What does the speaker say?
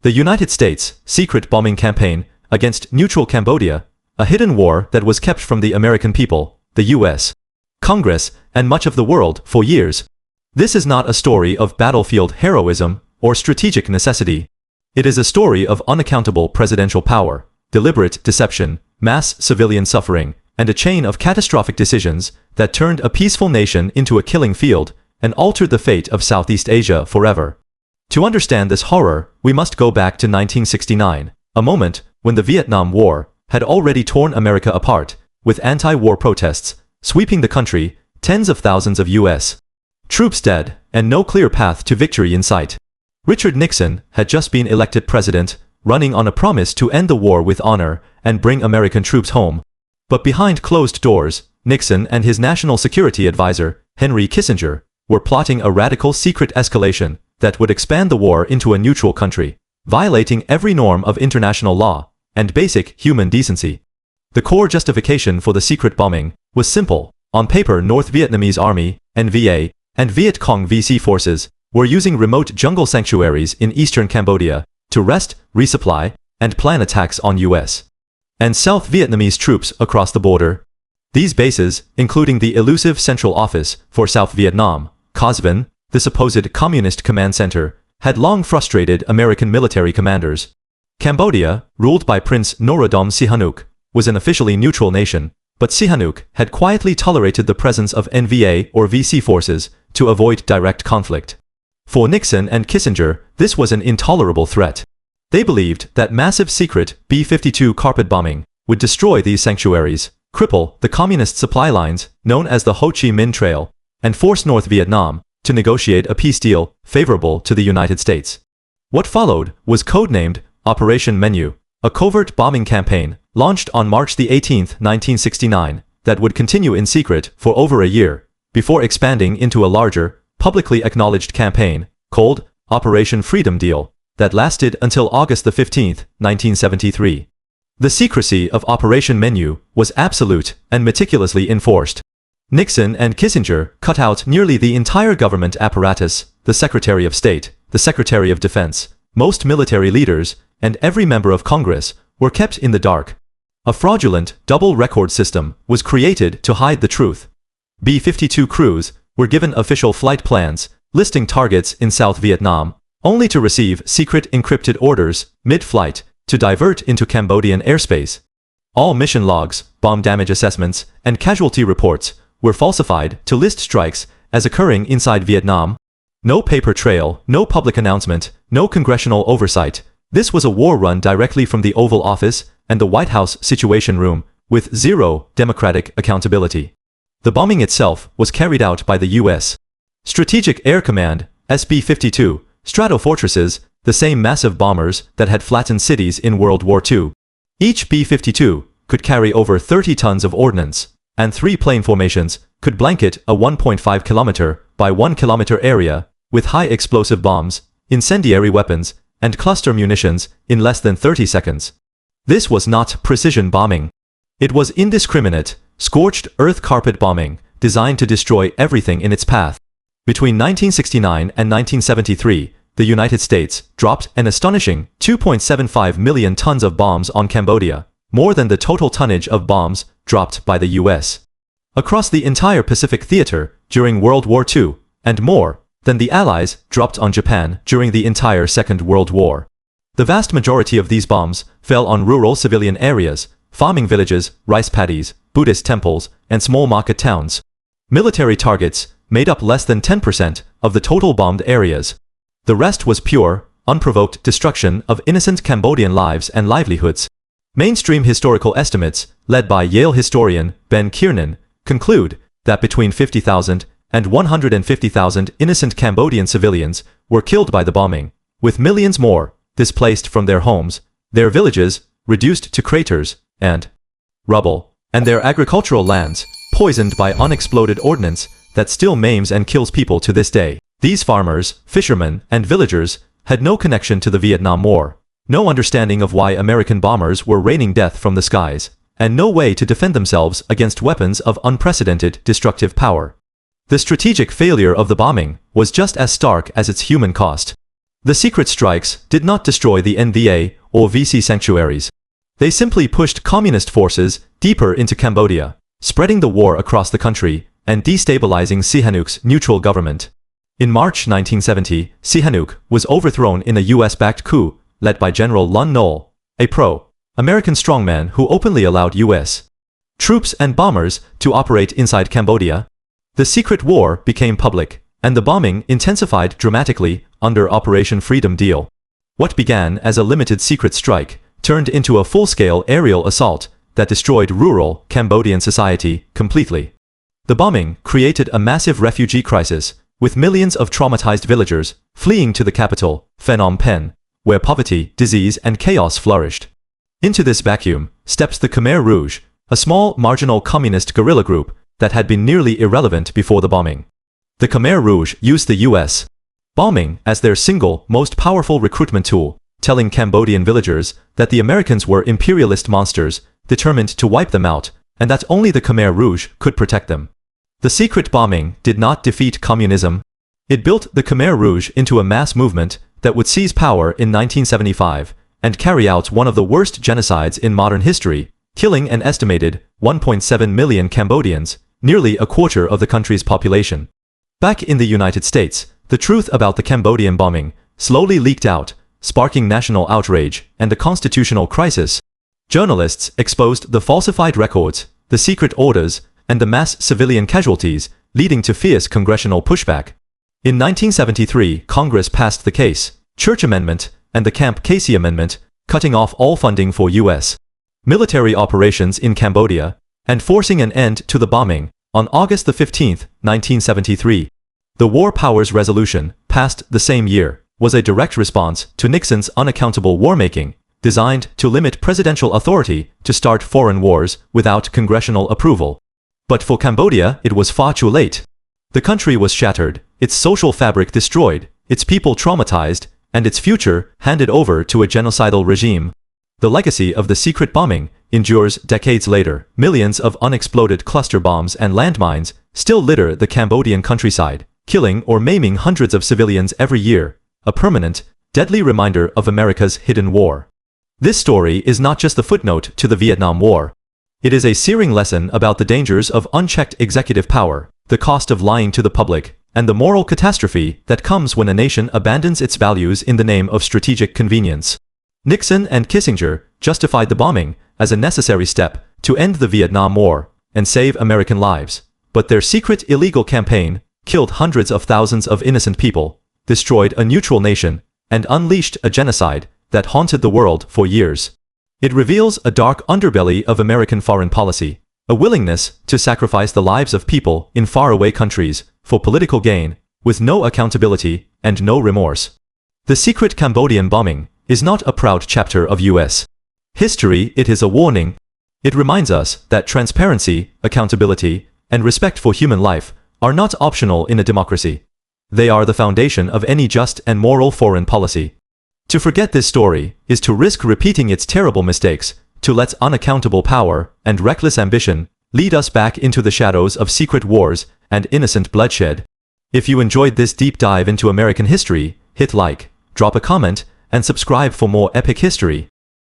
The United States' secret bombing campaign against neutral Cambodia, a hidden war that was kept from the American people, the U.S. Congress, and much of the world for years. This is not a story of battlefield heroism or strategic necessity. It is a story of unaccountable presidential power, deliberate deception, mass civilian suffering, and a chain of catastrophic decisions that turned a peaceful nation into a killing field and altered the fate of Southeast Asia forever. To understand this horror, we must go back to 1969, a moment when the Vietnam War had already torn America apart, with anti-war protests sweeping the country, tens of thousands of U.S. troops dead, and no clear path to victory in sight. Richard Nixon had just been elected president, running on a promise to end the war with honor and bring American troops home. But behind closed doors, Nixon and his national security advisor, Henry Kissinger, were plotting a radical secret escalation that would expand the war into a neutral country, violating every norm of international law and basic human decency. The core justification for the secret bombing was simple. On paper, North Vietnamese Army, NVA, and Viet Cong VC forces were using remote jungle sanctuaries in eastern Cambodia to rest, resupply, and plan attacks on U.S. and South Vietnamese troops across the border. These bases, including the elusive Central Office for South Vietnam, COSVIN, the supposed Communist Command Center, had long frustrated American military commanders. Cambodia, ruled by Prince Norodom Sihanouk, was an officially neutral nation, but Sihanouk had quietly tolerated the presence of NVA or VC forces to avoid direct conflict. For Nixon and Kissinger, this was an intolerable threat. They believed that massive secret B-52 carpet bombing would destroy these sanctuaries, cripple the communist supply lines known as the Ho Chi Minh Trail, and force North Vietnam to negotiate a peace deal favorable to the United States. What followed was codenamed Operation Menu, a covert bombing campaign launched on March 18, 1969, that would continue in secret for over a year, before expanding into a larger, publicly acknowledged campaign called Operation Freedom Deal that lasted until August 15, 1973. The secrecy of Operation Menu was absolute and meticulously enforced. Nixon and Kissinger cut out nearly the entire government apparatus, the Secretary of State, the Secretary of Defense, most military leaders, and every member of Congress were kept in the dark. A fraudulent double record system was created to hide the truth. B-52 crews were given official flight plans listing targets in South Vietnam, only to receive secret encrypted orders mid-flight to divert into Cambodian airspace. All mission logs, bomb damage assessments, and casualty reports were falsified to list strikes as occurring inside Vietnam. No paper trail, no public announcement, no congressional oversight. This was a war run directly from the Oval Office and the White House Situation Room, with zero democratic accountability. The bombing itself was carried out by the U.S. Strategic Air Command, SB-52, Stratofortresses, the same massive bombers that had flattened cities in World War II. Each B-52 could carry over 30 tons of ordnance, and 3 plane formations could blanket a 1.5 kilometer by 1 kilometer area with high explosive bombs, incendiary weapons, and cluster munitions in less than 30 seconds. This was not precision bombing. It was indiscriminate, scorched earth carpet bombing designed to destroy everything in its path. Between 1969 and 1973, the United States dropped an astonishing 2.75 million tons of bombs on Cambodia, more than the total tonnage of bombs dropped by the U.S. across the entire Pacific theater during World War II, and more than the Allies dropped on Japan during the entire Second World War. The vast majority of these bombs fell on rural civilian areas, farming villages, rice paddies, Buddhist temples, and small market towns. Military targets made up less than 10% of the total bombed areas. The rest was pure, unprovoked destruction of innocent Cambodian lives and livelihoods. Mainstream historical estimates, led by Yale historian Ben Kiernan, conclude that between 50,000 and 150,000 innocent Cambodian civilians were killed by the bombing, with millions more displaced from their homes, their villages reduced to craters and rubble, and their agricultural lands poisoned by unexploded ordnance that still maims and kills people to this day. These farmers, fishermen, and villagers had no connection to the Vietnam War, no understanding of why American bombers were raining death from the skies, and no way to defend themselves against weapons of unprecedented destructive power. The strategic failure of the bombing was just as stark as its human cost. The secret strikes did not destroy the NVA or VC sanctuaries. They simply pushed communist forces deeper into Cambodia, spreading the war across the country and destabilizing Sihanouk's neutral government. In March 1970, Sihanouk was overthrown in a US-backed coup led by General Lon Nol, a pro-American strongman who openly allowed US troops and bombers to operate inside Cambodia. The secret war became public, and the bombing intensified dramatically under Operation Freedom Deal. What began as a limited secret strike turned into a full-scale aerial assault that destroyed rural Cambodian society completely. The bombing created a massive refugee crisis, with millions of traumatized villagers fleeing to the capital, Phnom Penh, where poverty, disease, and chaos flourished. Into this vacuum steps the Khmer Rouge, a small, marginal communist guerrilla group that had been nearly irrelevant before the bombing. The Khmer Rouge used the U.S. bombing as their single, most powerful recruitment tool, telling Cambodian villagers that the Americans were imperialist monsters determined to wipe them out, and that only the Khmer Rouge could protect them. The secret bombing did not defeat communism. It built the Khmer Rouge into a mass movement that would seize power in 1975 and carry out one of the worst genocides in modern history, killing an estimated 1.7 million Cambodians, nearly a quarter of the country's population. Back in the United States, the truth about the Cambodian bombing slowly leaked out, sparking national outrage and a constitutional crisis. Journalists exposed the falsified records, the secret orders, and the mass civilian casualties, leading to fierce congressional pushback. In 1973, Congress passed the Case, Church Amendment, and the Camp Casey Amendment, cutting off all funding for U.S. military operations in Cambodia, and forcing an end to the bombing on August 15, 1973. The War Powers Resolution, passed the same year, was a direct response to Nixon's unaccountable war-making, designed to limit presidential authority to start foreign wars without congressional approval. But for Cambodia, it was far too late. The country was shattered, its social fabric destroyed, its people traumatized, and its future handed over to a genocidal regime. The legacy of the secret bombing endures decades later. Millions of unexploded cluster bombs and landmines still litter the Cambodian countryside, killing or maiming hundreds of civilians every year, a permanent, deadly reminder of America's hidden war. This story is not just a footnote to the Vietnam War. It is a searing lesson about the dangers of unchecked executive power, the cost of lying to the public, and the moral catastrophe that comes when a nation abandons its values in the name of strategic convenience. Nixon and Kissinger justified the bombing as a necessary step to end the Vietnam War and save American lives, but their secret illegal campaign killed hundreds of thousands of innocent people, destroyed a neutral nation, and unleashed a genocide that haunted the world for years. It reveals a dark underbelly of American foreign policy, a willingness to sacrifice the lives of people in faraway countries for political gain, with no accountability and no remorse. The secret Cambodian bombing is not a proud chapter of U.S. history, it is a warning. It reminds us that transparency, accountability, and respect for human life are not optional in a democracy. They are the foundation of any just and moral foreign policy. To forget this story is to risk repeating its terrible mistakes, to let unaccountable power and reckless ambition lead us back into the shadows of secret wars and innocent bloodshed. If you enjoyed this deep dive into American history, hit like, drop a comment, and subscribe for more epic history.